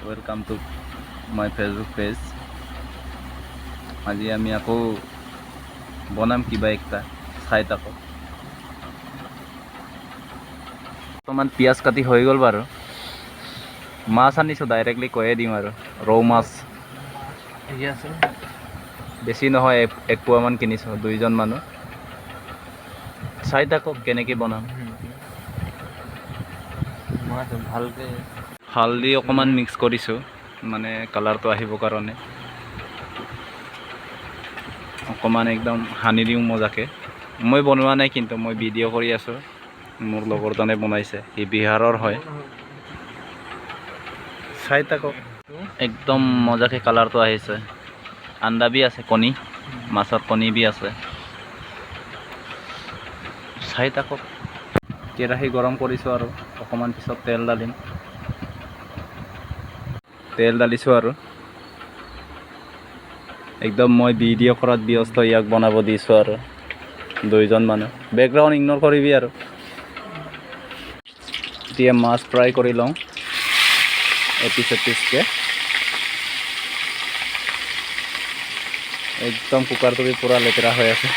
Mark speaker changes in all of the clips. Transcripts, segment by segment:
Speaker 1: Welcome to my Facebook page. আজি আমি আকৌ বনাম কিবা একটা, চাই থাকক। বৰ্তমান পিঁয়াজ কাটি হৈ গ'ল বাৰু। মাছ আনিছোঁ, ডাইৰেক্টলি কৈয়ে দিম আৰু ৰৌ মাছ বেছি নহয়, 1 পোৱামান কিনিছোঁ, 2জন মানুহ। চাই থাকক কেনেকৈ বনাম।
Speaker 2: ভালকৈ
Speaker 1: হালধি অকণমান মিক্স কৰিছোঁ, মানে কালাৰটো আহিবৰ কাৰণে। অকণমান একদম সানি দিওঁ মজাকৈ। মই বনোৱা নাই, কিন্তু মই ভিডিঅ' কৰি আছোঁ। মোৰ লগৰজনে বনাইছে, সি বিহাৰৰ হয়। চাই থাকক, একদম মজাকৈ কালাৰটো আহিছে। আন্দা বি আছে, কণী, মাছৰ কণী বি আছে। চাই থাকক। কেৰাহী গৰম কৰিছোঁ আৰু অকণমান পিছত তেল ঢালিম। তেল ঢালিছোঁ আৰু একদম মই ভিডিঅ' কৰাত ব্যস্ত, ইয়াক বনাব দিছোঁ আৰু 2জন মানুহ। বেকগ্ৰাউণ্ড ইগন'ৰ কৰিবি আৰু। এতিয়া মাছ ফ্ৰাই কৰি লওঁ এপিচকৈ। একদম কুকাৰটো পূৰা লেতেৰা হৈ আছে।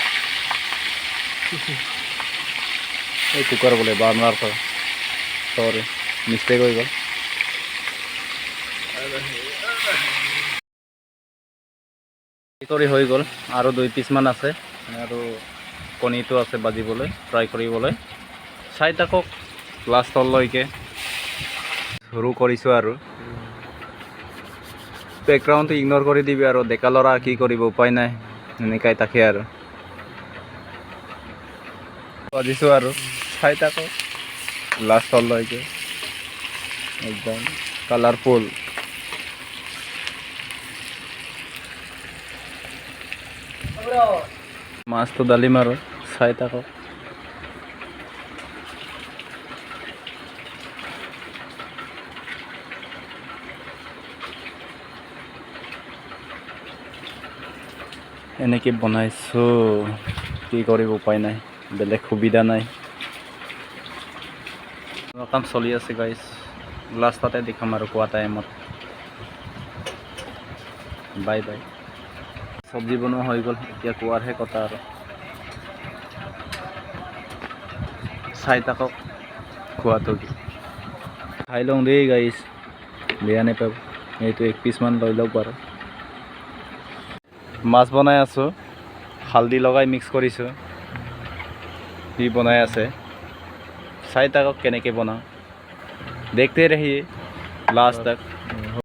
Speaker 1: এই কুকাৰ বোলে বাৰ্ণাৰ হয়, চৰি মিষ্টেক হৈ গ'ল। কৰি হৈ গ'ল, আৰু 2 পিচমান আছে, আৰু কণীটো আছে ভাজিবলৈ, ফ্ৰাই কৰিবলৈ। চাই থাকক লাষ্টলৈকে। সৰু কৰিছোঁ আৰু বেকগ্ৰাউণ্ডটো ইগন'ৰ কৰি দিবি আৰু। ডেকা ল'ৰা কি কৰিব, উপায় নাই, এনেকাই থাকে আৰু। ভাজিছোঁ আৰু চাই থাকক লাষ্টলৈকে, একদম কালাৰফুল। মাছটো ঢালিম আৰু চাই থাকক। এনেকৈ বনাইছোঁ, কি কৰিব, উপায় নাই, বেলেগ সুবিধা নাই। কাম চলি আছে গাইজ, লাষ্টতে দেখাম আৰু খোৱা টাইমত। Bye bye. চব্জি বনোৱা হৈ গ'ল, এতিয়া খোৱাৰহে কথা আৰু। চাই থাকক খোৱাটো কি। খাই লওঁ দেই গাইজ, বেয়া নাপাব। এইটো 1 পিচমান লৈ লওক বাৰু। মাছ বনাই আছোঁ, হালধি লগাই মিক্স কৰিছোঁ। সি বনাই আছে, চাই থাকক কেনেকৈ বনাওঁ। দেখতে ৰহিয়ে লাষ্ট তক।